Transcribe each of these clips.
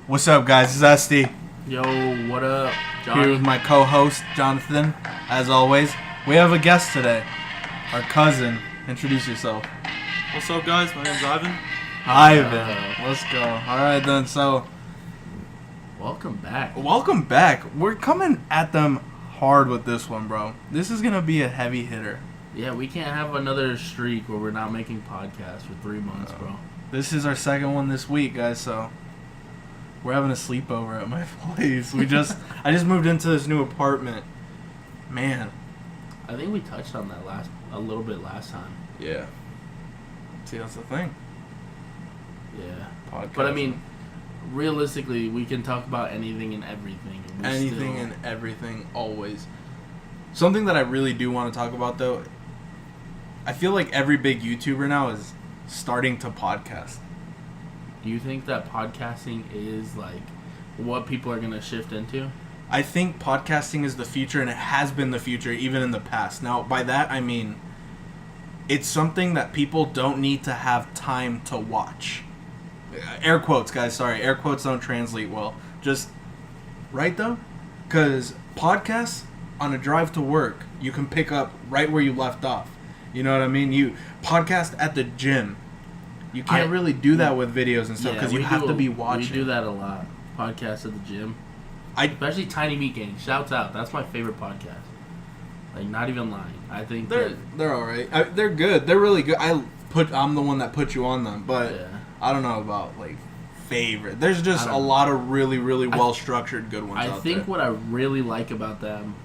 What's up, guys? It's Estee. Yo, what up, Johnny? Here with my co-host, Jonathan. As always, we have a guest today. Our cousin. Introduce yourself. What's up, guys? My name's Ivan. Ivan. Let's go. Alright then, so... Welcome back. Welcome back. We're coming at them hard with this one, bro. This is going to be a heavy hitter. Yeah, we can't have another streak where we're not making podcasts for 3 months, bro. This is our second one this week, guys, so... We're having a sleepover at my place. I just moved into this new apartment. Man. I think we touched on that a little bit last time. Yeah. See, that's the thing. Yeah. Podcast. But I mean, realistically, we can talk about anything and everything. And everything, always. Something that I really do want to talk about, though, I feel like every big YouTuber now is starting to podcast. Do you think that podcasting is, like, what people are going to shift into? I think podcasting is the future, and it has been the future even in the past. Now, by that, I mean it's something that people don't need to have time to watch. Air quotes, guys. Sorry, air quotes don't translate well. Just, right, though? Because podcasts, on a drive to work, you can pick up right where you left off. You know what I mean? You podcast at the gym. You can't really do that with videos and stuff because you have to be watching. We do that a lot. Podcasts at the gym. Especially Tiny Meat Gang. Shouts out. That's my favorite podcast. Like, not even lying. I think they're all right. They're good. They're really good. I'm the one that put you on them, but yeah. I don't know about, like, favorite. There's just a lot of really, really well-structured good ones out there. I think what I really like about them,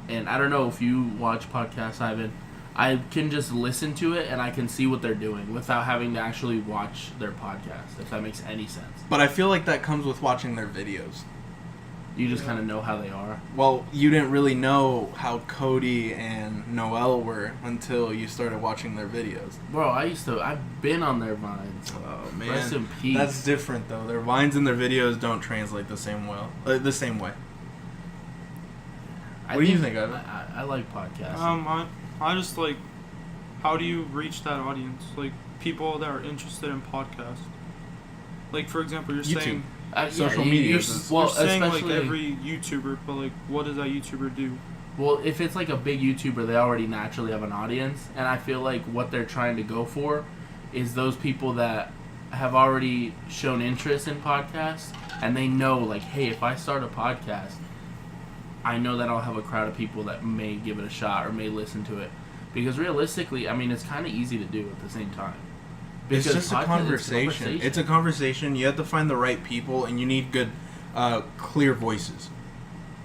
and I don't know if you watch podcasts, Ivan, I can just listen to it and I can see what they're doing without having to actually watch their podcast, if that makes any sense. But I feel like that comes with watching their videos. You just kind of know how they are. Well, you didn't really know how Cody and Noel were until you started watching their videos. Bro, I've been on their Vines. Oh, man. Rest in peace. That's different, though. Their Vines and their videos don't translate the same way. What do you think of it? I like podcasts. I just like, how do you reach that audience? Like, people that are interested in podcasts. Like, for example, you're YouTube. saying... social media. You're saying, like, every YouTuber, but, like, what does that YouTuber do? Well, if it's, like, a big YouTuber, they already naturally have an audience. And I feel like what they're trying to go for is those people that have already shown interest in podcasts. And they know, like, hey, if I start a podcast, I know that I'll have a crowd of people that may give it a shot or may listen to it. Because realistically, I mean, it's kind of easy to do at the same time. Because it's just a conversation. It's a conversation. You have to find the right people, and you need good, clear voices.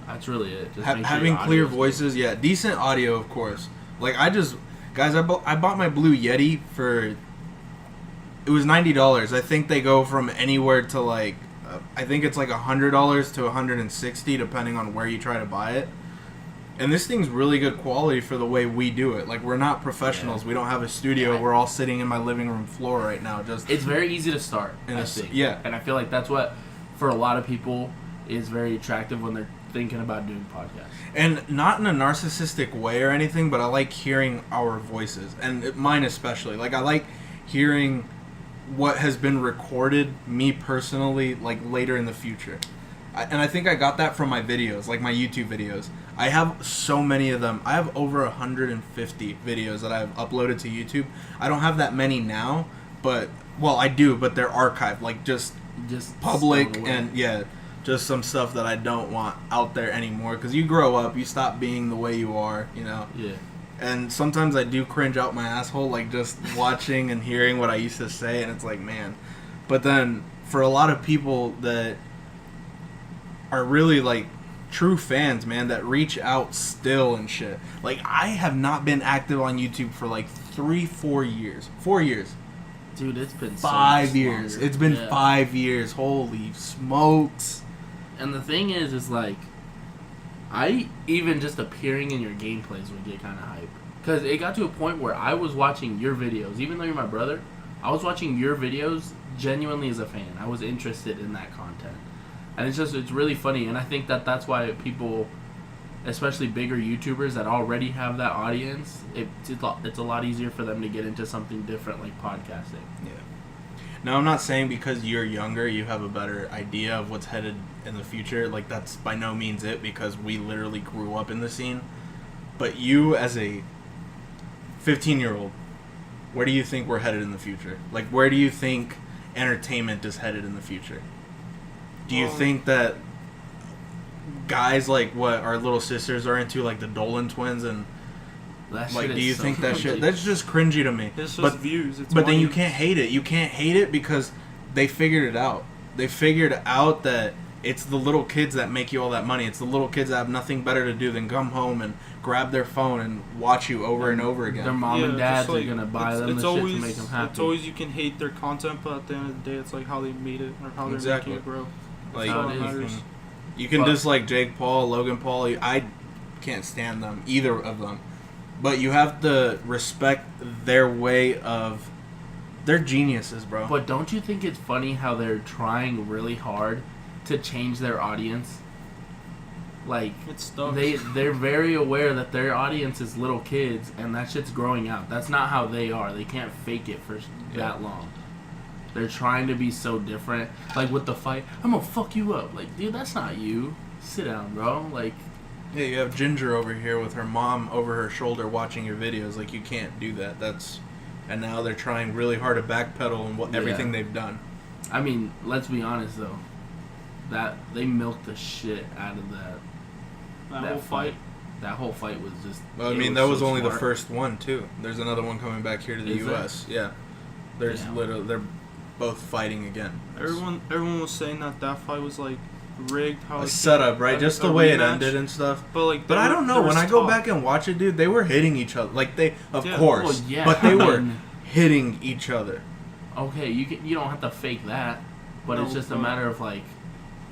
That's really it. Just having clear voices, yeah. Decent audio, of course. Like, I bought my Blue Yeti for... It was $90. I think they go from anywhere to, like... I think it's like $100 to $160 depending on where you try to buy it. And this thing's really good quality for the way we do it. Like, we're not professionals. Yeah. We don't have a studio. We're all sitting in my living room floor right now. It's very easy to start, I think. Yeah. And I feel like that's what, for a lot of people, is very attractive when they're thinking about doing podcasts. And not in a narcissistic way or anything, but I like hearing our voices. And mine especially. Like, I like hearing what has been recorded, me personally, like, later in the future. And I think I got that from my videos, like my YouTube videos. I have so many of them. I have over 150 videos that I've uploaded to YouTube. I don't have that many now, but, well, I do, but they're archived, like just public and, yeah, just some stuff that I don't want out there anymore. Because you grow up, you stop being the way you are, you know? Yeah. And sometimes I do cringe out my asshole, like just watching and hearing what I used to say, and it's like, man. But then for a lot of people that are really, like, true fans, man, that reach out still and shit. Like, I have not been active on YouTube for, like, 4 years. 4 years. Dude, it's been 5 years. Longer. It's been 5 years. Holy smokes. And the thing is like, I even just appearing in your gameplays would get kind of hype. Because it got to a point where I was watching your videos. Even though you're my brother, I was watching your videos genuinely as a fan. I was interested in that content. And it's really funny. And I think that's why people, especially bigger YouTubers that already have that audience, it's a lot easier for them to get into something different like podcasting. Yeah. No, I'm not saying because you're younger you have a better idea of what's headed in the future. Like, that's by no means it, because we literally grew up in the scene. But you, as a 15-year-old, where do you think we're headed in the future? Like, where do you think entertainment is headed in the future? Do you think that guys like what our little sisters are into, like the Dolan twins, and That like, shit do is you so think that cringy. shit? That's just cringy to me. It's just but views. It's but then you money. can't hate it. You can't hate it because they figured it out. They figured out that it's the little kids that make you all that money. It's the little kids that have nothing better to do than come home and grab their phone and watch you over and over again. Their mom and just dads like, are gonna buy it's- them it's the always, shit to make them happy. It's always you can hate their content, but at the end of the day, it's like how they made it or how they're Exactly. making it grow. Like, how it That's all is. that matters. you can But- dislike Jake Paul, Logan Paul. I can't stand them, either of them. But you have to respect their way of... They're geniuses, bro. But don't you think it's funny how they're trying really hard to change their audience? Like, It's stuff. they're very aware that their audience is little kids, and that shit's growing out. That's not how they are. They can't fake it for that long. They're trying to be so different. Like with the fight, I'm gonna fuck you up. Like, dude, that's not you. Sit down, bro. Like, Yeah, you have Ginger over here with her mom over her shoulder watching your videos. Like, you can't do that. And now they're trying really hard to backpedal on everything they've done. I mean, let's be honest though. That they milked the shit out of that whole fight. That whole fight was just. Well, I it mean, that was so only the smart. first one too. There's another one coming back here to the Is there? U.S. Yeah, there's Yeah. literally they're both fighting again. Everyone was saying that fight was like rigged. How A it's setup, right? a- Just a the way it rematch. ended and stuff. But like, But I don't know. When I go back and watch it, dude, they were hitting each other. Like, they, of Yeah. course, Well, yeah, but they I were mean- hitting each other. Okay, you don't have to fake that, but it's No, just a no. matter of like,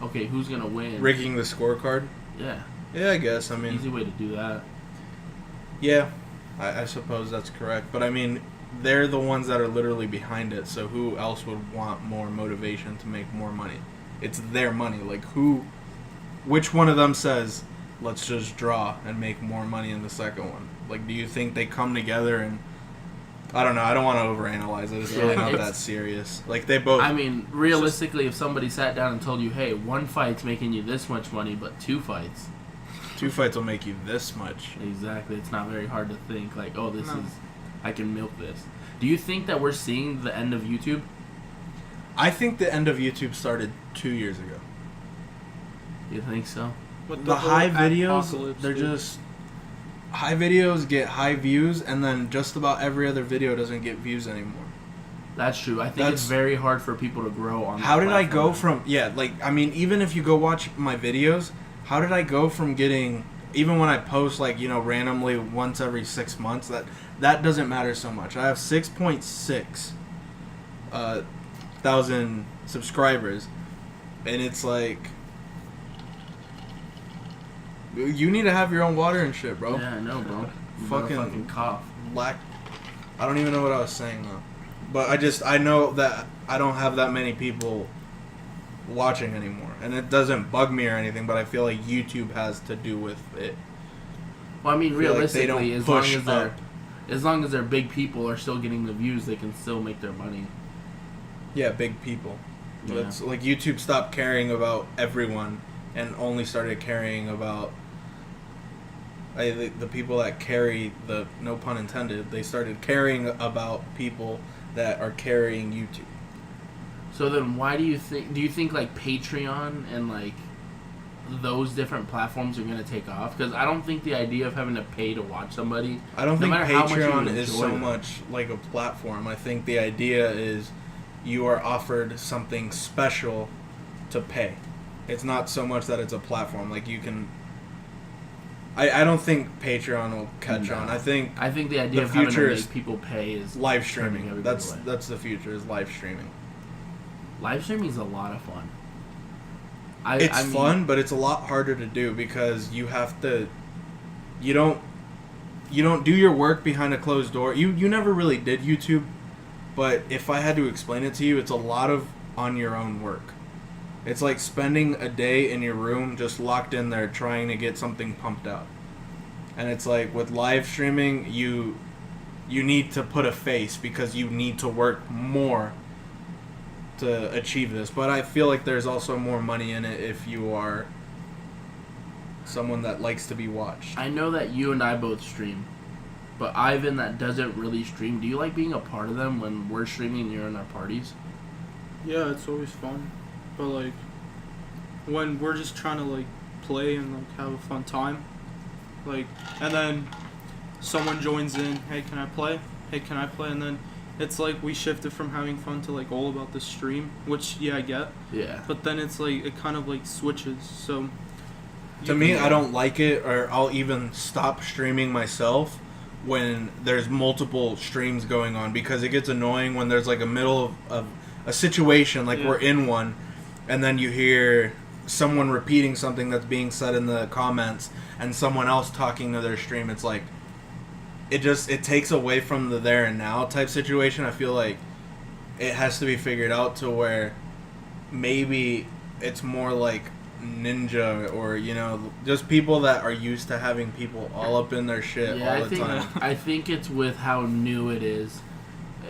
okay, who's gonna win? Rigging the scorecard. Yeah, Yeah, I guess. I mean, easy way to do that. yeah, I suppose that's correct. But I mean, they're the ones that are literally behind it. So who else would want more motivation to make more money? It's their money. Like, which one of them says, let's just draw and make more money in the second one? Like, do you think they come together and... I don't know. I don't want to overanalyze it. It's really Yeah, not it's- that serious. Like, they both... I mean, realistically, if somebody sat down and told you, hey, one fight's making you this much money, but two fights, 2 fights will make you this much. exactly, it's not very hard to think like, oh, No. I can milk this. Do you think that we're seeing the end of YouTube? I think the end of YouTube started 2 years ago. You think so? With The whole high videos, apocalypse, they're dude. just... High videos get high views, and then just about every other video doesn't get views anymore. That's true. I think That's- it's very hard for people to grow on. How that did I go platform. from... Yeah, like, I mean, even if you go watch my videos, how did I go from getting... Even when I post, like, you know, randomly once every 6 months, that doesn't matter so much. I have 6.6 thousand subscribers, and it's like... You need to have your own water and shit, bro. Yeah, I know, bro. You Fucking- better fucking cough. Lack... I don't even know what I was saying, though. But I know that I don't have that many people watching anymore. And it doesn't bug me or anything, but I feel like YouTube has to do with it. Well, I mean, I feel like they realistically, don't as long push as they're up. as long as they're big people are still getting the views, they can still make their money. Yeah, big people. Yeah. It's like YouTube stopped caring about everyone and only started caring about the people that carry the, no pun intended, they started caring about people that are carrying YouTube. So then, why do you think like Patreon and like those different platforms are going to take off? Because I don't think the idea of having to pay to watch somebody. I don't No think matter how much you Patreon is enjoy so them. much like a platform. I think the idea is you are offered something special to pay. It's not so much that it's a platform. Like, you can... I don't think Patreon will catch No. on. I think I think the idea The of having to future make is people pay is live turning streaming. everybody That's away. the future, is live streaming. Live streaming is a lot of fun. It's I mean, fun, but it's a lot harder to do because you have to... You don't do your work behind a closed door. You never really did YouTube, but if I had to explain it to you, it's a lot of on your own work. It's like spending a day in your room just locked in there trying to get something pumped out. And it's like with live streaming, you need to put a face because you need to work more to achieve this, but I feel like there's also more money in it if you are someone that likes to be watched. I know that you and I both stream, but Ivan that doesn't really stream, do you like being a part of them when we're streaming and you're in our parties? Yeah, it's always fun. But like when we're just trying to like play and like have a fun time, like, and then someone joins in, hey, can I play? Hey, can I play? And then it's like we shifted from having fun to like all about the stream, which I get. Yeah. But then it's like it kind of like switches. So To me, I don't like it, or I'll even stop streaming myself when there's multiple streams going on, because it gets annoying when there's like a middle of a situation, like we're in one, and then you hear someone repeating something that's being said in the comments and someone else talking to their stream. It's like it takes away from the there and now type situation. I feel like it has to be figured out to where maybe it's more like Ninja, or just people that are used to having people all up in their shit all the time. I think it's with how new it is.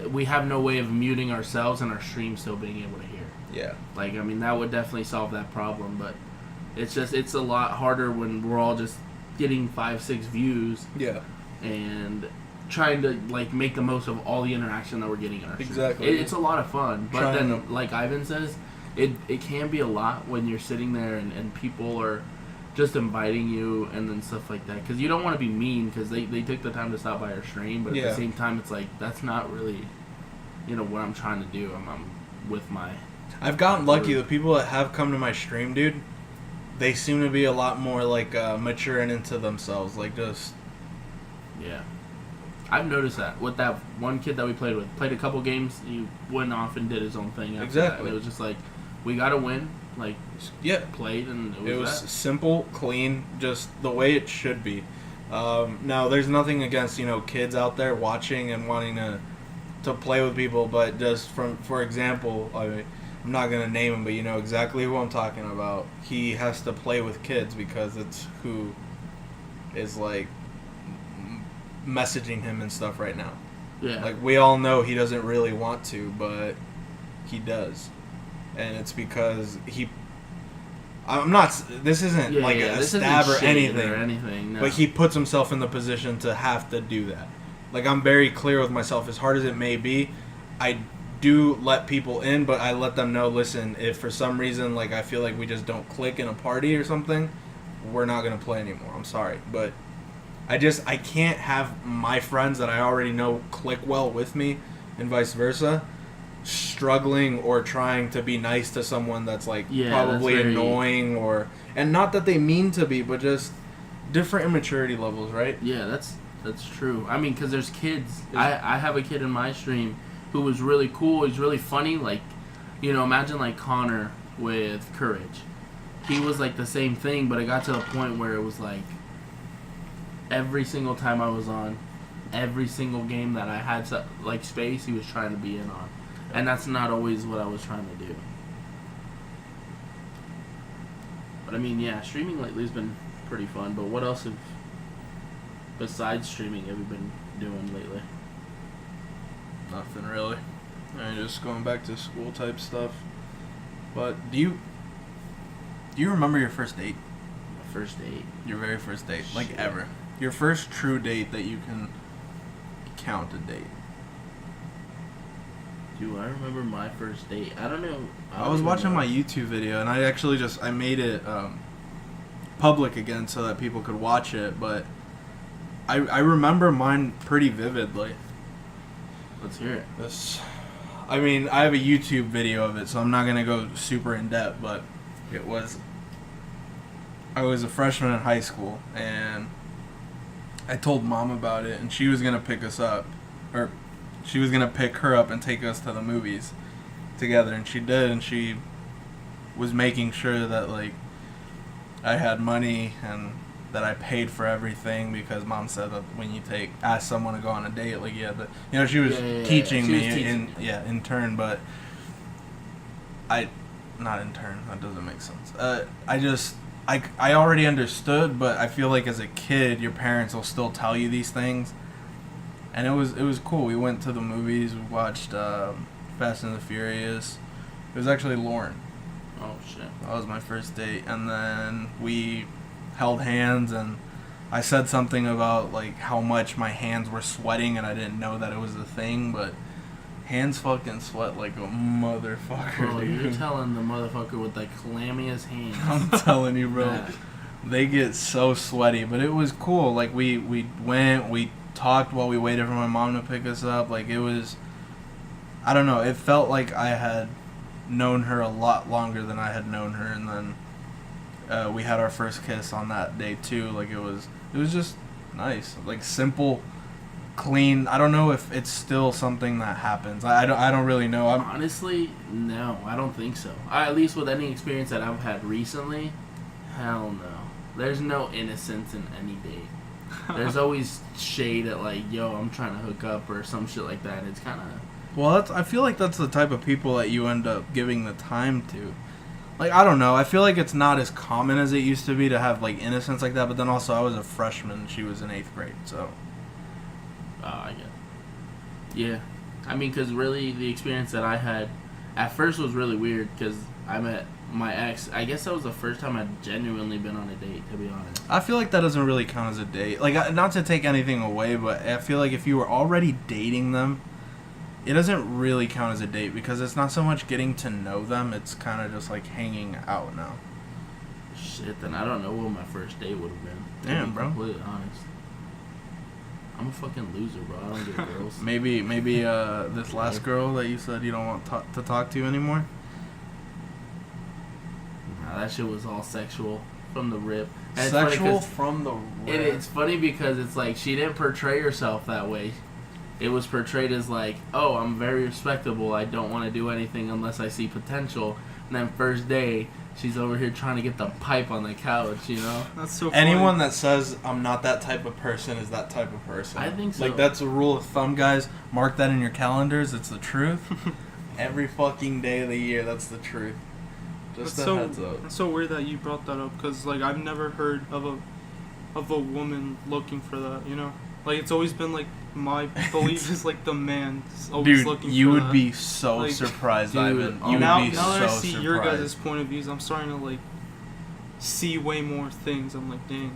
We have no way of muting ourselves and our stream still being able to hear. Yeah. Like, I mean, that would definitely solve that problem, but it's a lot harder when we're all just getting 5-6 views. Yeah. And trying to like make the most of all the interaction that we're getting in our stream. Exactly. It's a lot of fun, but then like Ivan says, it can be a lot when you're sitting there and people are just inviting you and then stuff like that, because you don't want to be mean because they took the time to stop by our stream, but at the same time it's like that's not really what I'm trying to do. I'm with my I've gotten lucky. The people that have come to my stream, dude, they seem to be a lot more like mature and into themselves, like just I've noticed that with that one kid that we played a couple games, he went off and did his own thing after that. And it was just like, we gotta win, like played, and it was simple, clean, just the way it should be. Now there's nothing against kids out there watching and wanting to play with people, but just for example, I'm not gonna name him, but you know exactly who I'm talking about. He has to play with kids because it's who is like messaging him and stuff right now. Yeah. Like, we all know he doesn't really want to, but he does. And it's because I'm not, this isn't a stab or anything. No. But he puts himself in the position to have to do that. Like, I'm very clear with myself, as hard as it may be, I do let people in, but I let them know, listen, if for some reason, like, I feel like we just don't click in a party or something, we're not going to play anymore. I'm sorry. But I can't have my friends that I already know click well with me, and vice versa, struggling or trying to be nice to someone that's like probably annoying, and not that they mean to be, but just different immaturity levels, right? Yeah, that's true. I mean, because there's kids. I have a kid in my stream who was really cool. He's really funny. Like, imagine like Connor with Courage. He was like the same thing, but it got to the point where it was like, every single time I was on, every single game that I had like space, he was trying to be in on. And that's not always what I was trying to do. But I mean, streaming lately has been pretty fun. But what else besides streaming have you been doing lately? Nothing really. Just going back to school type stuff. But do you remember your first date? My first date? Your very first date, like ever. Your first true date that you can count a date. Do I remember my first date? I don't know. I was watching my YouTube video, and I actually I made it public again so that people could watch it, but I remember mine pretty vividly. Let's hear it. I have a YouTube video of it, so I'm not going to go super in depth, but I was a freshman in high school, and I told Mom about it, and she was going to pick us up, or she was going to pick her up and take us to the movies together, and she did, and she was making sure that, like, I had money and that I paid for everything, because Mom said that when you ask someone to go on a date, like, she was teaching me in turn, but not in turn, that doesn't make sense. I already understood, but I feel like as a kid, your parents will still tell you these things. And it was cool. We went to the movies. We watched Fast and the Furious. It was actually Lauren. Oh shit. That was my first date, and then we held hands, and I said something about like how much my hands were sweating, and I didn't know that it was a thing, but hands fucking sweat like a motherfucker, Bro, dude. you're telling the motherfucker with the clammiest hands. I'm telling you, bro. Yeah. They get so sweaty, but it was cool. Like we went, we talked while we waited for my mom to pick us up. Like it was, I don't know. It felt like I had known her a lot longer than I had known her, and then we had our first kiss on that day too. Like it was just nice, like simple, clean. I don't know if it's still something that happens. I don't really know. Honestly, no, I don't think so. At least with any experience that I've had recently, hell no. There's no innocence in any date. There's always shade at like, yo, I'm trying to hook up or some shit like that. It's kind of... Well, I feel like that's the type of people that you end up giving the time to. Like, I don't know. I feel like it's not as common as it used to be to have, like, innocence like that. But then also, I was a freshman and she was in 8th grade, so... I get. Yeah. I mean, because really, the experience that I had at first was really weird because I met my ex. I guess that was the first time I'd genuinely been on a date, to be honest. I feel like that doesn't really count as a date. Like, not to take anything away, but I feel like if you were already dating them, it doesn't really count as a date because it's not so much getting to know them. It's kind of just, like, hanging out now. Shit, then I don't know what my first date would have been. Damn, bro. Completely honest. I'm a fucking loser, bro. I don't get girls. Maybe this last girl that you said you don't want to talk to anymore? Nah, that shit was all sexual from the rip. And Sexual it's from the rip? It's funny because it's like she didn't portray herself that way. It was portrayed as like, oh, I'm very respectable. I don't want to do anything unless I see potential. And then first day, she's over here trying to get the pipe on the couch, you know? That's so funny. Anyone that says I'm not that type of person is that type of person. I think so. Like, that's a rule of thumb, guys. Mark that in your calendars. It's the truth. Every fucking day of the year, that's the truth. Just That's a heads up. It's so weird that you brought that up because, like, I've never heard of a woman looking for that, you know? Like, it's always been, like, my belief is, like, the man always Dude, looking you for would that. be so Like, surprised, dude, Ivan. You now, would be now that I so see surprised. your guys' point of views, I'm starting to, like, see way more things. I'm like, dang,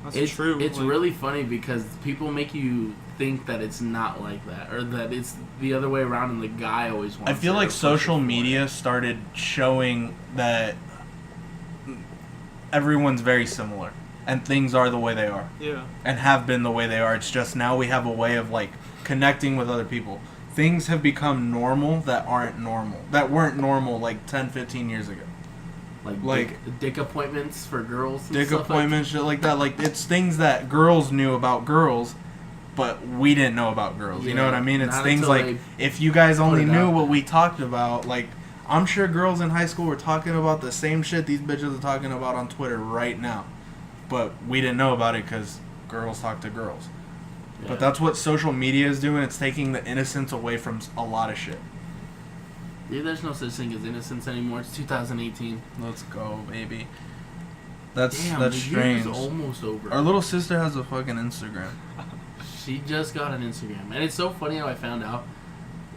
that's true. It's like, really funny because people make you think that it's not like that, or that it's the other way around, and the guy always wants. I feel it like or pushes social for media it. started showing that everyone's very similar, and things are the way they are. Yeah. And have been the way they are. It's just now we have a way of like connecting with other people. Things have become normal that aren't normal. That weren't normal like 10, 15 years ago. like dick appointments for girls. And Dick stuff appointments, shit like that. Like it's things that girls knew about girls, but we didn't know about girls. You know Yeah, what I mean? It's not things until like they if you guys only it knew out what there. we talked about, like I'm sure girls in high school were talking about the same shit these bitches are talking about on Twitter right now. But we didn't know about it because girls talk to girls. Yeah. But that's what social media is doing. It's taking the innocence away from a lot of shit. Yeah, there's no such thing as innocence anymore. It's 2018. Let's go, baby. That's Damn, that's the strange. year's almost over. Our little sister has a fucking Instagram. She just got an Instagram, and it's so funny how I found out.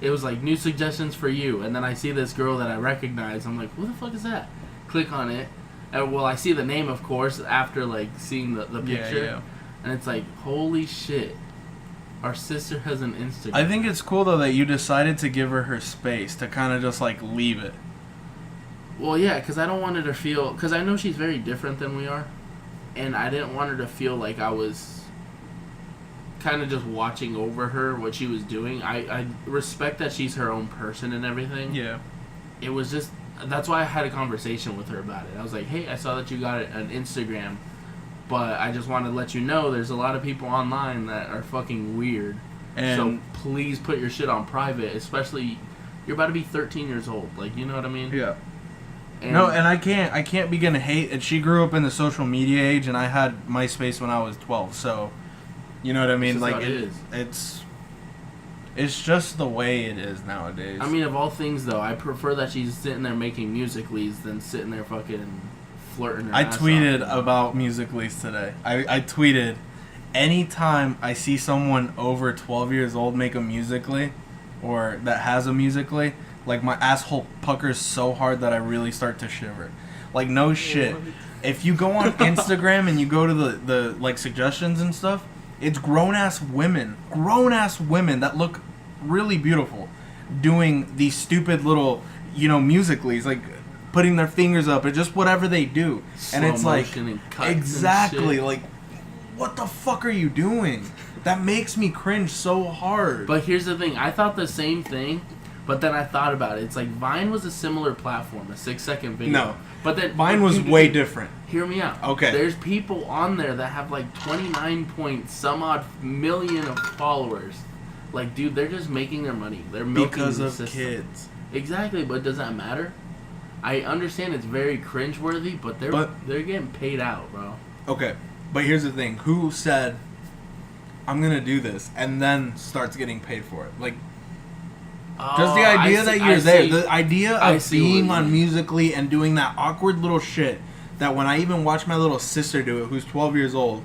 It was like new suggestions for you, and then I see this girl that I recognize. I'm like, who the fuck is that? Click on it, and well, I see the name, of course, after like seeing the picture, Yeah. and it's like, holy shit, our sister has an Instagram. I think it's cool though that you decided to give her space to kind of just like leave it. Well, yeah, because I don't want her to feel, because I know she's very different than we are, and I didn't want her to feel like I was kind of just watching over her, what she was doing. I respect that she's her own person and everything. Yeah. It was just, that's why I had a conversation with her about it. I was like, hey, I saw that you got an Instagram, but I just wanted to let you know there's a lot of people online that are fucking weird. And So please put your shit on private, especially, you're about to be 13 years old. Like, you know what I mean? yeah. No, and I can't begin to hate. And she grew up in the social media age, and I had MySpace when I was 12. So, you know what I mean? It's just Like how it is. it's just the way it is nowadays. I mean, of all things, though, I prefer that she's sitting there making music.lys than sitting there fucking flirting her I ass tweeted off. about Musical.lys today. I tweeted, anytime I see someone over 12 years old make a Musical.ly, or that has a Musical.ly, Like my asshole puckers so hard that I really start to shiver. Like no shit. What? If you go on Instagram and you go to the like suggestions and stuff, it's grown ass women that look really beautiful doing these stupid little, musicallys, like putting their fingers up or just whatever they do. And it's like and cuts exactly and shit. like what the fuck are you doing? That makes me cringe so hard. But here's the thing, I thought the same thing, but then I thought about it. It's like Vine was a similar platform, a 6-second video. No. But then Mine was way different. Hear me out. Okay. There's people on there that have like 29 point some odd million of followers. Like, dude, they're just making their money. They're milking Because the of system. kids. Exactly, but does that matter? I understand it's very cringeworthy, but they're getting paid out, bro. Okay, but here's the thing. Who said, I'm going to do this, and then starts getting paid for it? Like, just the idea that you're there. The idea of being on Musical.ly and doing that awkward little shit that when I even watch my little sister do it, who's 12 years old,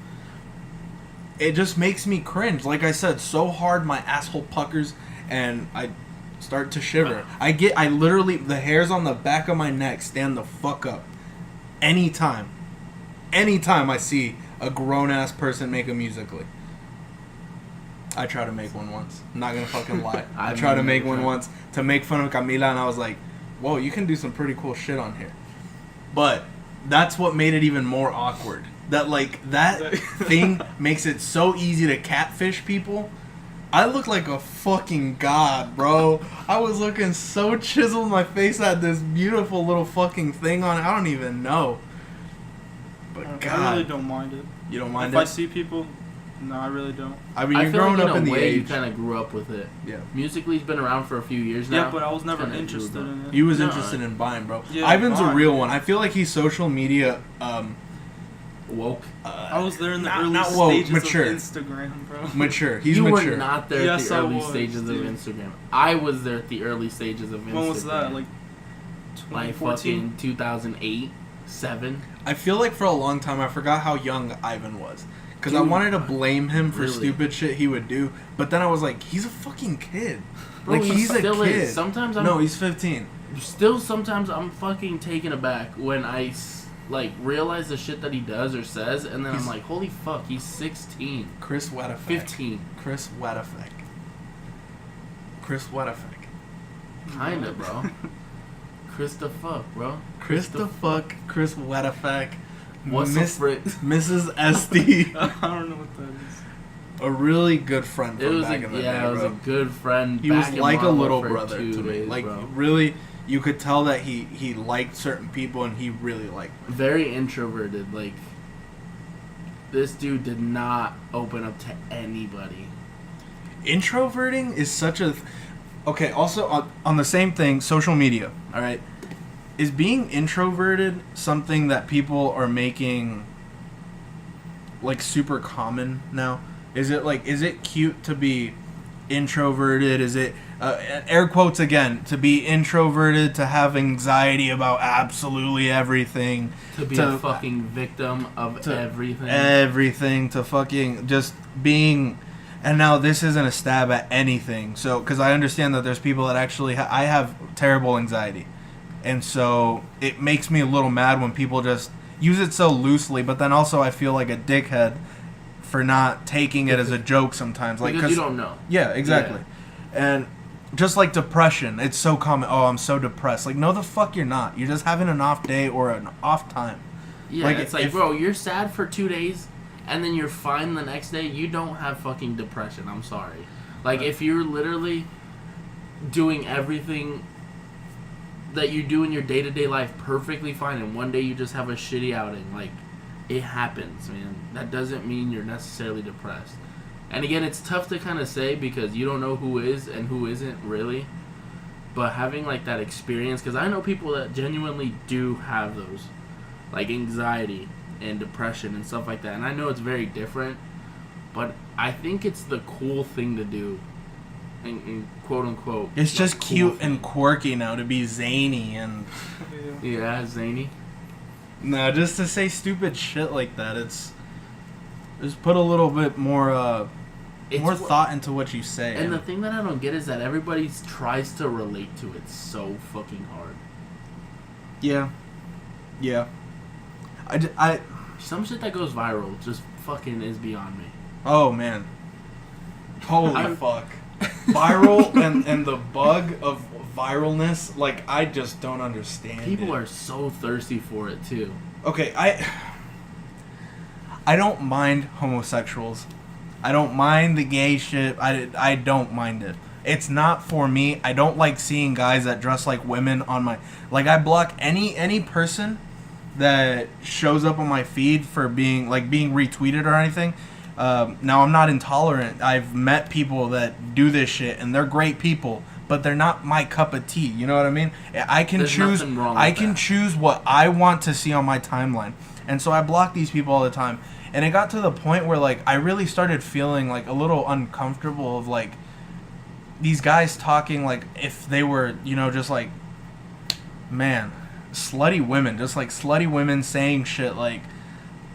it just makes me cringe. Like I said, so hard my asshole puckers and I start to shiver. I literally, the hairs on the back of my neck stand the fuck up. Anytime I see a grown-ass person make a Musical.ly. I tried to make one once. I'm not gonna fucking lie. I tried to make one once to make fun of Camila, and I was like, whoa, you can do some pretty cool shit on here. But that's what made it even more awkward. That, like, that thing makes it so easy to catfish people. I look like a fucking god, bro. I was looking so chiseled. My face had this beautiful little fucking thing on it. I don't even know. But God. I really don't mind it. You don't mind if it? I see people, no, I really don't. I mean, I you're feel growing like up in in a the way age. you kind of grew up with it. Yeah. Musical.ly's been around for a few years now. Yeah, but I was never Kinda interested grew up. in it. He was No. interested in Vine, bro. Yeah, Ivan's a Vine. real one. I feel like he's social media. Woke. I was there in the Not- early not woke, stages mature. of Instagram, bro. Mature. He's You mature. were not there Yes, at the I early was, stages dude. of Instagram. I was there at the early stages of Instagram. When was that? Like Like 2014? fucking 2008, 7. I feel like for a long time I forgot how young Ivan was. Because I Dude, wanted to blame him for really? stupid shit he would do. But then I was like, he's a fucking kid. Bro, like, he he's a still kid. is. Sometimes I'm No, he's 15. sometimes I'm fucking taken aback when I like realize the shit that he does or says, and then I'm like, holy fuck, he's 16, Chris Wettefek. 15, Chris Wettefek. Chris Wettefek. kinda, bro. Chris the fuck, bro. Chris the fuck. Chris Wettefek. What's the frick? Mrs. Estee. I don't know what that is. A really good friend It from was back in the day, it was bro. a good friend. He was back in like a Marlboro little for brother 2 to me. days, Like, bro. really, you could tell that he liked certain people and he really liked them. Very introverted. Like, this dude did not open up to anybody. Introverting is such a... Okay, also, on the same thing, social media, all right? Is being introverted something that people are making, like, super common now? Is it cute to be introverted? Is it, air quotes again, to be introverted, to have anxiety about absolutely everything? To be a fucking victim of everything. Everything, to fucking just being... And now this isn't a stab at anything. So, because I understand that there's people that actually... I have terrible anxiety. And so it makes me a little mad when people just use it so loosely. But then also I feel like a dickhead for not taking it as a joke sometimes. Like, because you don't know. Yeah, exactly. Yeah. And just like depression, it's so common. Oh, I'm so depressed. Like, no, the fuck you're not. You're just having an off day or an off time. Yeah, like, it's like, bro, you're sad for 2 days, and then you're fine the next day. You don't have fucking depression. I'm sorry. Like, if you're literally doing everything that you do in your day-to-day life perfectly fine, and one day you just have a shitty outing, like, it happens, man. That doesn't mean you're necessarily depressed. And again, it's tough to kind of say because you don't know who is and who isn't really. But having, like, that experience, because I know people that genuinely do have those, like, anxiety and depression and stuff like that. And I know it's very different, but I think it's the cool thing to do. In quote unquote. It's just cool cute thing. and quirky now to be zany and... Yeah, zany. No, just to say stupid shit like that, it's... Just put a little bit more, more thought into what you say. And the thing that I don't get is that everybody tries to relate to it so fucking hard. Yeah. Some shit that goes viral just fucking is beyond me. Oh man. Holy fuck. Viral and the bug of viralness, like, I just don't understand. People are so thirsty for it too. Okay, I don't mind homosexuals. I don't mind the gay shit. I don't mind it. It's not for me. I don't like seeing guys that dress like women on my... Like, I block any person that shows up on my feed for being retweeted or anything. Now, I'm not intolerant. I've met people that do this shit, and they're great people, but they're not my cup of tea. You know what I mean? I can choose what I want to see on my timeline. And so I block these people all the time. And it got to the point where, like, I really started feeling, like, a little uncomfortable of, like, these guys talking, like, if they were, you know, just, like, man, slutty women. Just, like, slutty women saying shit like,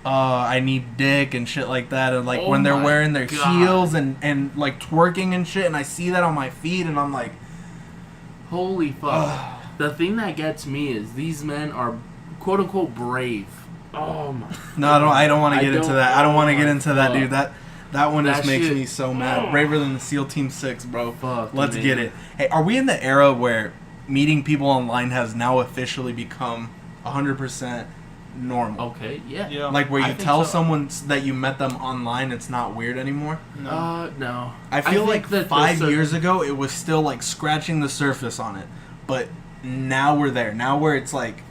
I need dick and shit like that. And, like, when they're wearing their heels and, like, twerking and shit. And I see that on my feed, and I'm like... Holy fuck. The thing that gets me is these men are, quote-unquote, brave. Oh my. No, I don't want to get into that. I don't want to get into that, dude. That one just makes me so mad. Braver than the SEAL Team 6, bro. Fuck, Let's get it. Hey, are we in the era where meeting people online has now officially become 100% normal? Okay, yeah. Like where you tell someone that you met them online, it's not weird anymore? No. I feel like 5 years ago, it was still like scratching the surface on it. But now we're there. Now where it's like,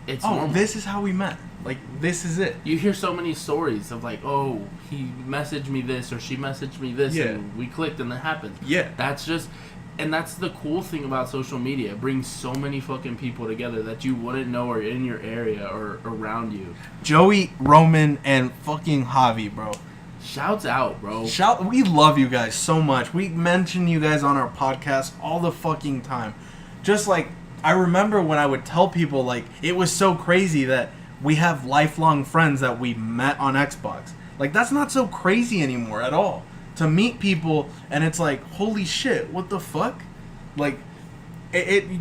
it's normal. This is how we met. Like, this is it. You hear so many stories of like, oh, he messaged me this or she messaged me this and we clicked and that happened. Yeah. That's just, and that's the cool thing about social media. It brings so many fucking people together that you wouldn't know are in your area or around you. Joey, Roman, and fucking Javi, bro. Shouts out, bro. We love you guys so much. We mention you guys on our podcast all the fucking time. Just like, I remember when I would tell people, like, it was so crazy that we have lifelong friends that we met on Xbox. Like, that's not so crazy anymore at all. To meet people, and it's like, holy shit, what the fuck? Like,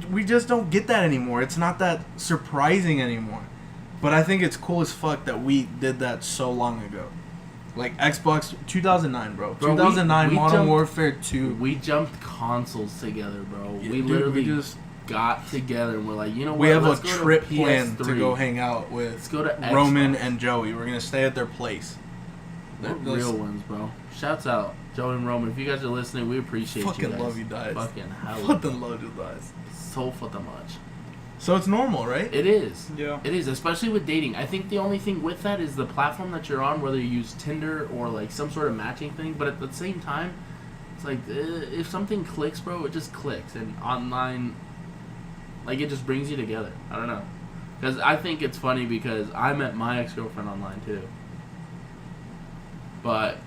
we just don't get that anymore. It's not that surprising anymore. But I think it's cool as fuck that we did that so long ago. Like, Xbox, 2009, bro. 2009, Modern Warfare 2. We jumped consoles together, bro. Yeah, we literally just got together and we're like, you know what? We have Let's a trip planned to go hang out with Let's go to Roman Xbox. and Joey. We're going to stay at their place. We're real ones, bro. Shouts out, Joey and Roman. If you guys are listening, we appreciate you guys. Fucking love you guys. Fucking hell. Fucking love you guys. So fucking much. So it's normal, right? It is. Yeah. It is, especially with dating. I think the only thing with that is the platform that you're on, whether you use Tinder or like some sort of matching thing. But at the same time, it's like if something clicks, bro, it just clicks. And online, like, it just brings you together. I don't know. Because I think it's funny because I met my ex-girlfriend online too. But,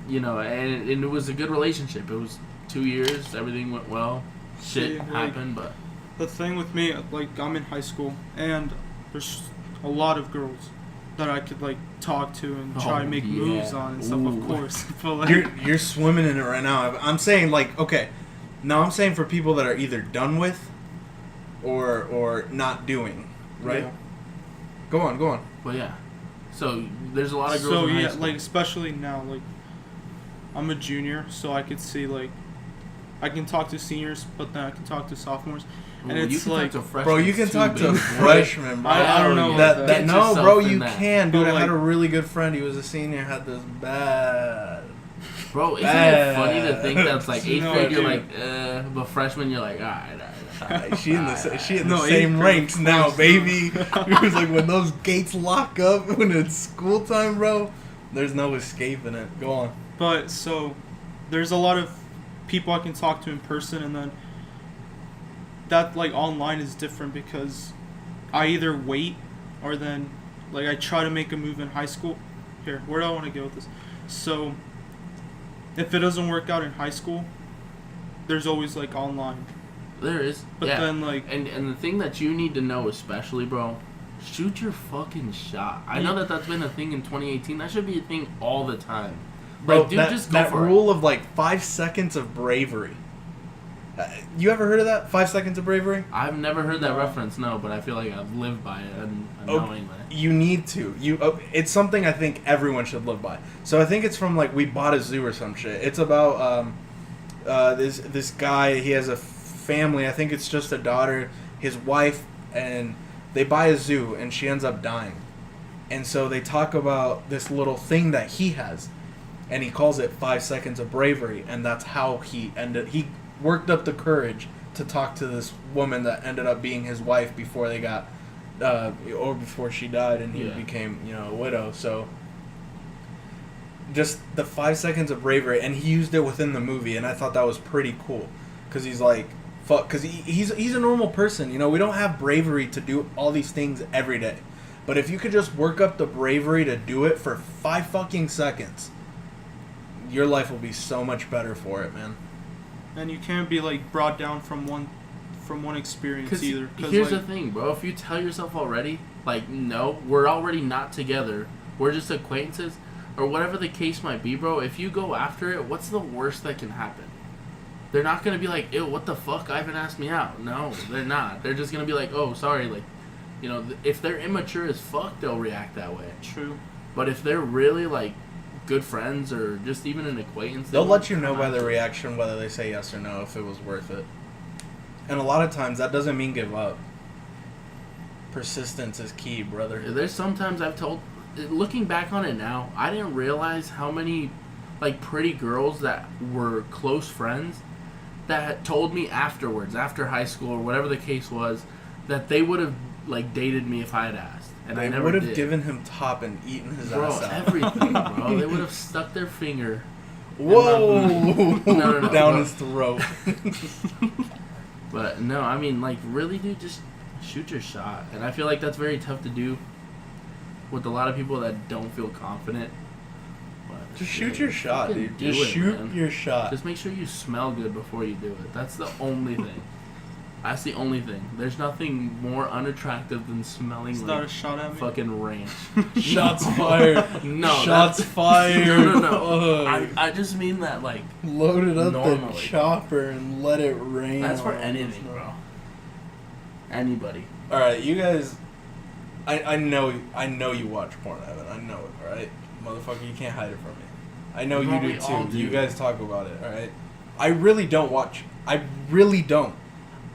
you know, and it was a good relationship. It was 2 years. Everything went well. Shit happened, but... The thing with me, like, I'm in high school, and there's a lot of girls that I could, like, talk to and try and make moves on and stuff, of course. But, like, you're swimming in it right now. I'm saying, like, okay. Now I'm saying for people that are either done with or not doing, right? Yeah. Go on. But, yeah. So, there's a lot of girls in high school. Like, especially now, like, I'm a junior, so I could see, like, I can talk to seniors, but then I can talk to sophomores. And it's like, bro, you can talk to freshmen, bro. I don't know that. No, bro, you can, dude. But I had a really good friend. He was a senior. Had this bad. Bro, isn't it funny to think that's like 8th grade, you're dude. like, but freshman, you're like, alright. She in the same ranks now, baby. It was like when those gates lock up when it's school time, bro. There's no escaping it. Go on. But so, there's a lot of people I can talk to in person, and then that, like, online is different because I either wait or then, like, I try to make a move in high school. Here, where do I want to go with this? So, if it doesn't work out in high school, there's always, like, online. There is. But then, like... And the thing that you need to know especially, bro, shoot your fucking shot. I know that's been a thing in 2018. That should be a thing all the time. Bro, Like, dude, just go that for it. rule of like 5 seconds of bravery. You ever heard of that? 5 seconds of bravery? I've never heard that No. reference, no, but I feel like I've lived by it unknowingly. You need to. It's something I think everyone should live by. So I think it's from like We Bought a Zoo or some shit. It's about this guy. He has a family. I think it's just a daughter, his wife, and they buy a zoo, and she ends up dying. And so they talk about this little thing that he has, and he calls it 5 seconds of bravery, and that's how he ended. He worked up the courage to talk to this woman that ended up being his wife before they got, or before she died, and he Yeah. became, a widow. So just the 5 seconds of bravery, and he used it within the movie, and I thought that was pretty cool, because he's like, fuck, because he's a normal person, we don't have bravery to do all these things every day, but if you could just work up the bravery to do it for 5 fucking seconds, your life will be so much better for it, man. And you can't be like brought down from one experience either. Here's the thing, bro. If you tell yourself already, like, no, we're already not together, we're just acquaintances, or whatever the case might be, bro, if you go after it, what's the worst that can happen? They're not going to be like, ew, what the fuck, Ivan asked me out. No, they're not. They're just going to be like, oh, sorry, like, if they're immature as fuck, they'll react that way. True. But if they're really, like, good friends or just even an acquaintance, They'll let you know by the reaction whether they say yes or no if it was worth it. And a lot of times that doesn't mean give up. Persistence is key, brother. There's sometimes I've told, looking back on it now, I didn't realize how many, like, pretty girls that were close friends that had told me afterwards, after high school or whatever the case was, that they would have, like, dated me if I had asked. And I They never would have did. given him top and eaten his Bro, ass out. everything, bro. They would have stuck their finger Whoa! No, Down bro. his throat. But no, I mean, like, really, dude, just shoot your shot. And I feel like that's very tough to do with a lot of people that don't feel confident. But Just shoot your shot, fucking dude. do Just it, shoot man. your shot. Just make sure you smell good before you do it. That's the only thing. That's the only thing. There's nothing more unattractive than smelling It's not like a shot at me. fucking ranch. Shots fired. No, Shots that's- fired. No. Ugh. I just mean that, like, Loaded up normally. the chopper and let it rain. that's for on anything, us. bro. Anybody. All right, you guys. I know you watch porn, Evan. I know it. All right, motherfucker, you can't hide it from me. I know Bro, you we do all too. do. You guys talk about it. All right. I really don't watch. I really don't.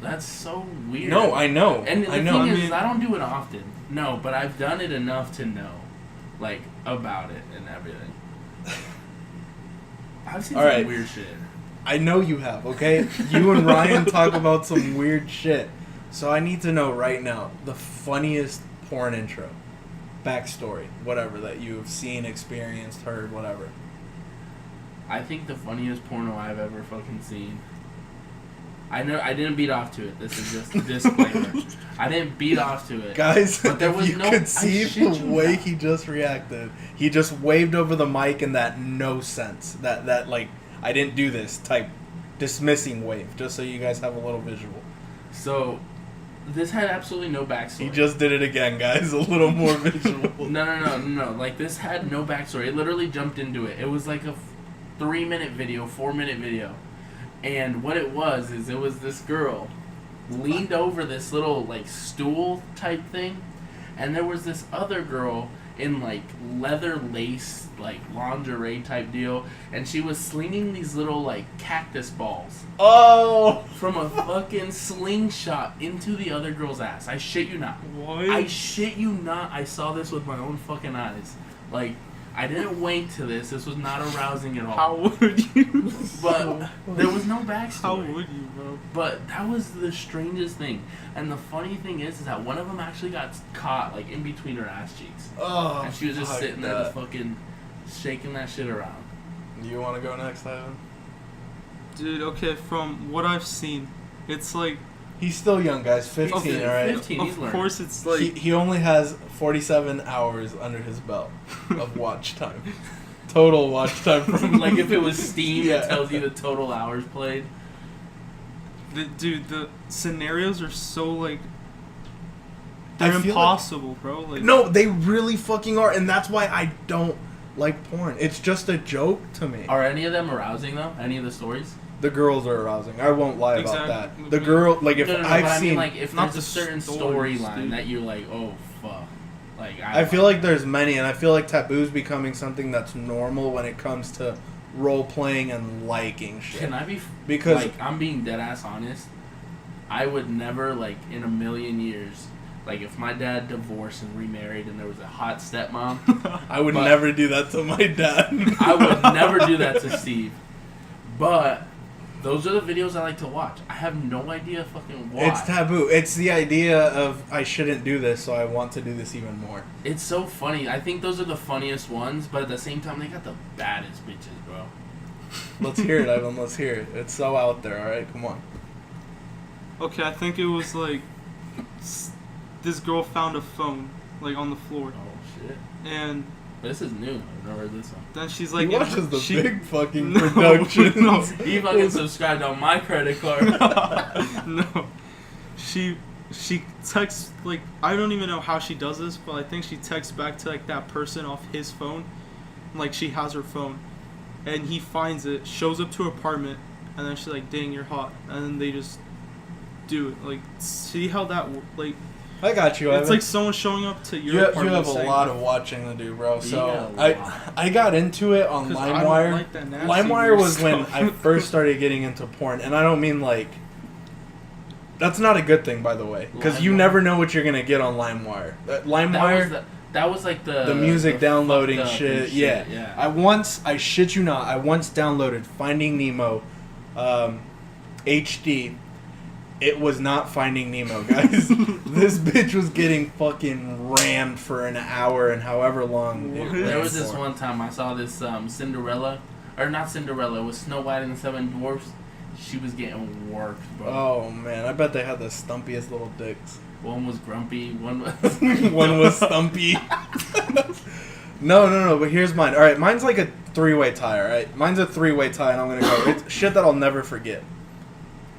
That's so weird. No, I know. And the I know. thing I is, mean, I don't do it often. No, but I've done it enough to know, like, about it and everything. I've seen All some right. weird shit. I know you have. Okay, you and Ryan talk about some weird shit. So I need to know right now the funniest porn intro, backstory, whatever that you've seen, experienced, heard, whatever. I think the funniest porno I've ever fucking seen. I didn't beat off to it. This is just a disclaimer. I didn't beat off to it. Guys, But there if was you no- could I see shit the you way not. he just reacted. He just waved over the mic in that no sense. That like, I didn't do this type dismissing wave, just so you guys have a little visual. So, this had absolutely no backstory. He just did it again, guys. A little more visual. No. Like, this had no backstory. It literally jumped into it. It was like a 3-minute video, 4-minute video. And what it was is it was this girl leaned over this little, like, stool type thing. And there was this other girl in, like, leather lace, like, lingerie type deal. And she was slinging these little, like, cactus balls Oh! from a fucking slingshot into the other girl's ass. I shit you not. What? I shit you not. I saw this with my own fucking eyes. Like, I didn't wink to this. This was not arousing at all. How would you? But there was no How backstory. would you, bro? But that was the strangest thing. And the funny thing is that one of them actually got caught, like, in between her ass cheeks. Oh, And she was just fuck sitting there that. just fucking shaking that shit around. Do you want to go next, Ivan? Dude, okay, from what I've seen, it's like, He's still young, guys. 15, Okay, all right? 15. He's of learning. course it's like, He only has 47 hours under his belt of watch time. Total watch time from Like, if it was Steam, Yeah. it tells you the total hours played. dude, the scenarios are so, like, I they're feel impossible, bro. Like, No, they really fucking are, and that's why I don't like porn. It's just a joke to me. Are any of them arousing though? Any of the stories? The girls are arousing. I won't lie about Exactly. that. The girl, like if No, I've but I seen, mean, like if not there's a the certain stories, storyline dude. that you're like, oh fuck, like I feel like there's many, and I feel like taboo's becoming something that's normal when it comes to role playing and liking shit. Can I be Because like I'm being dead ass honest? I would never like in a million years. Like, if my dad divorced and remarried and there was a hot stepmom, I would but- never do that to my dad. I would never do that to Steve. But those are the videos I like to watch. I have no idea fucking why. It's taboo. It's the idea of I shouldn't do this, so I want to do this even more. It's so funny. I think those are the funniest ones, but at the same time, they got the baddest bitches, bro. Let's hear it, Ivan. Let's hear it. It's so out there, alright? Come on. Okay, I think it was like this girl found a phone like on the floor, Oh, shit. and This is new. I've never heard this one. then she's like, He watches the she- big fucking No, productions. no. He fucking subscribed on my credit card. No, she texts like I don't even know how she does this, but I think she texts back to like that person off his phone, like she has her phone, and he finds it, shows up to her apartment, and then she's like, "Dang, you're hot," and then they just do it. Like, see how that like I got you, Ivan. it's like someone showing up to your you have apartment. a saying, lot of watching to do, bro. So Yeah, I got into it on 'Cause I don't LimeWire. like that nasty LimeWire weird was when stuff. I first started getting into porn, and I don't mean like. That's not a good thing, by the way, because you LimeWire. never know what you're gonna get on LimeWire. LimeWire, That was like the music downloading fucked up shit. and Yeah. I shit you not, I once downloaded Finding Nemo, HD. It was not Finding Nemo, guys. This bitch was getting fucking rammed for an hour and however long. It There ran was this for. one time I saw this Cinderella, or not Cinderella, it was Snow White and the Seven Dwarfs. She was getting worked, bro. Oh man, I bet they had the stumpiest little dicks. One was grumpy, one was One was stumpy. No, but here's mine. Alright, mine's like a three-way tie, alright? Mine's a three-way tie, and I'm gonna go. It's shit that I'll never forget.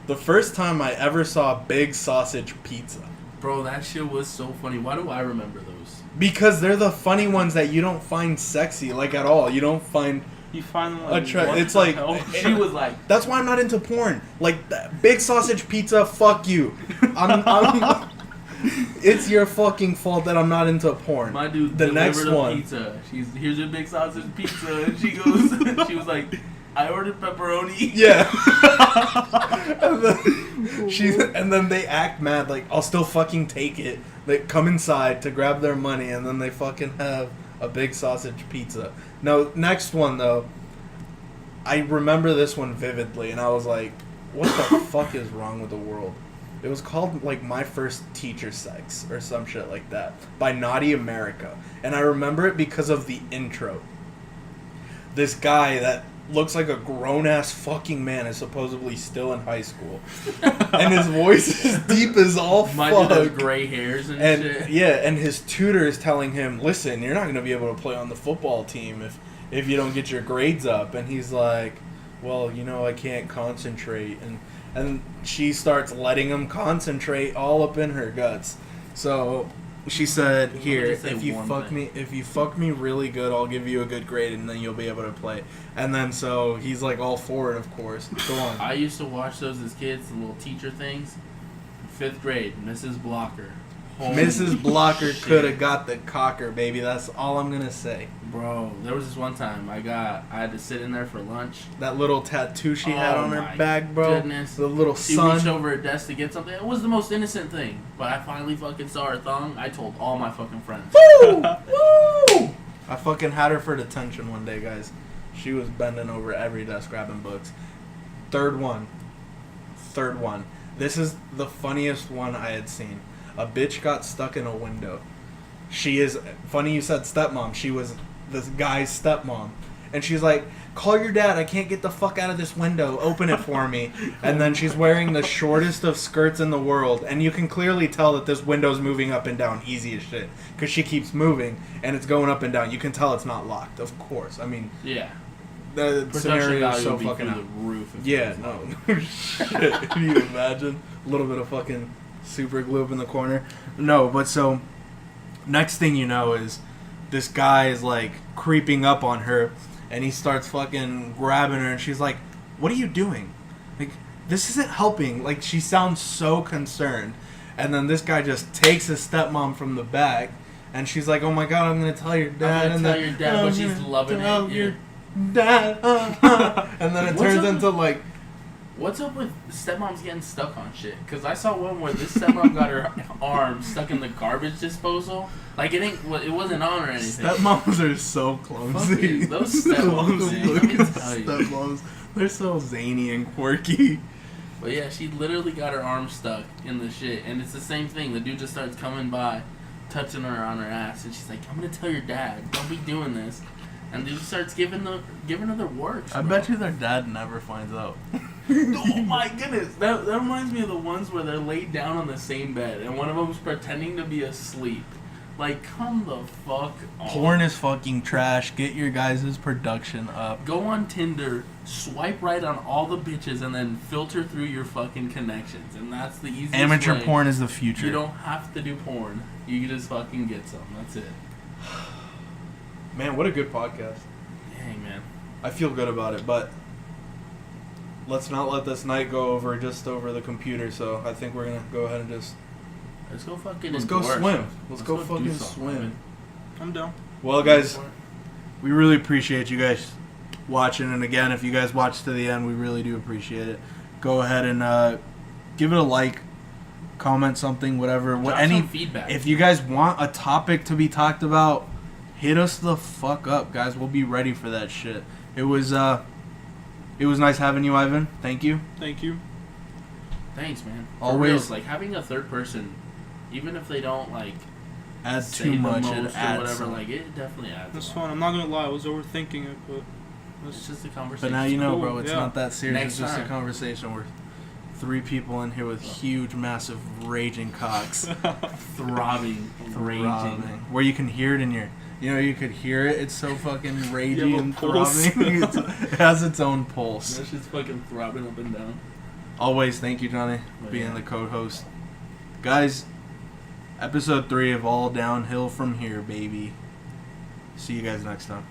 The first time I ever saw Big Sausage Pizza. Bro, that shit was so funny. Why do I remember those? Because they're the funny ones that you don't find sexy, like, at all. You don't find... You find them like It's what the like... hell? She was like, That's why I'm not into porn. Like, Big Sausage Pizza, fuck you. I'm it's your fucking fault that I'm not into porn. my dude The delivered next a one. pizza. Here's your big sausage pizza, and she goes, she was like, I ordered pepperoni. Yeah. and then they act mad, like, I'll still fucking take it. They come inside to grab their money, and then they fucking have a Big Sausage Pizza. No, next one, though. I remember this one vividly, and I was like, what the fuck is wrong with the world? It was called, like, My First Teacher Sex, or some shit like that, by Naughty America. And I remember it because of the intro. This guy that looks like a grown-ass fucking man is supposedly still in high school. And his voice is deep as all My dude has fuck. gray hairs and And shit. yeah, and his tutor is telling him, listen, you're not going to be able to play on the football team if you don't get your grades up. And he's like, well, you know, I can't concentrate. And she starts letting him concentrate all up in her guts. So she said, Let me here, just say if you one fuck me really good, I'll give you a good grade and then you'll be able to play. And then so he's like all for it, of course. Go on. I used to watch those as kids, the little teacher things. 5th grade, Mrs. Blocker. Holy Mrs. Blocker shit. could have got the cocker, baby. That's all I'm gonna say. Bro, there was this one time I had to sit in there for lunch. That little tattoo she had Oh on her my back, bro. goodness. The little She reached sun. over her desk to get something. It was the most innocent thing. But I finally fucking saw her thong. I told all my fucking friends. Woo! Woo! I fucking had her for detention one day, guys. She was bending over every desk grabbing books. Third one. This is the funniest one I had seen. A bitch got stuck in a window. She is... Funny you said stepmom. She was this guy's stepmom. And she's like, call your dad. I can't get the fuck out of this window. Open it for me. And then she's wearing the shortest of skirts in the world. And you can clearly tell that this window's moving up and down easy as shit. Because she keeps moving. And it's going up and down. You can tell it's not locked, of course. I mean, Yeah. the Production scenario is value so would be fucking through out. the roof. if Yeah, it was no. locked. Shit. Can you imagine? A little bit of fucking super glue up in the corner. No, but so next thing you know is this guy is like creeping up on her, and he starts fucking grabbing her, and she's like, "What are you doing? Like, this isn't helping." Like, she sounds so concerned, and then this guy just takes his stepmom from the back, and she's like, "Oh my god, I'm gonna tell your dad." I'm gonna tell your dad, but she's loving it. Your dad, and then it turns into like. What's up with stepmoms getting stuck on shit? Because I saw one where this stepmom got her arm stuck in the garbage disposal. Like, it wasn't on or anything. Stepmoms are so clumsy. Fuck those stepmoms, man. Let me tell you. Stepmoms, they're so zany and quirky. But yeah, she literally got her arm stuck in the shit. And it's the same thing. The dude just starts coming by, touching her on her ass. And she's like, "I'm going to tell your dad. Don't be doing this." And the dude starts giving her the works. I bet you their dad never finds out. Oh my goodness, that reminds me of the ones where they're laid down on the same bed and one of them's pretending to be asleep. Like, come the fuck on. Porn is fucking trash. Get your guys' production up. Go on Tinder, swipe right on all the bitches, and then filter through your fucking connections. And that's the easiest Amateur way. porn is the future. You don't have to do porn. You can just fucking get some. That's it. Man, what a good podcast. Dang, man. I feel good about it, but let's not let this night go over just over the computer, so I think we're going to go ahead and just... Let's go fucking Let's go endorse. swim. Let's go do fucking something, swim. man. I'm down. Well, guys, we really appreciate you guys watching, and again, if you guys watch to the end, we really do appreciate it. Go ahead and give it a like, comment something, whatever. Drop Any some feedback. If you guys want a topic to be talked about, hit us the fuck up, guys. We'll be ready for that shit. It was nice having you, Ivan. Thank you. Thank you. Thanks, man. For Always reals, like having a third person, even if they don't like add say too the much, most it or adds whatever, some. like it definitely adds. That's a lot. fun. I'm not gonna lie. I was overthinking it, but It's just a conversation. But now you know, Cool, bro. It's yeah. not that serious. Next It's just a time. conversation. We're three people in here with huge, massive, raging cocks. throbbing, raging. Throbbing. Where you can hear it in your... You know, you could hear it. It's so fucking ragey You have a and pulse. throbbing. It has its own pulse. That shit's fucking throbbing up and down. Always, thank you, Johnny, for Oh, being yeah. the co-host. Guys, episode 3 of All Downhill From Here, baby. See you guys next time.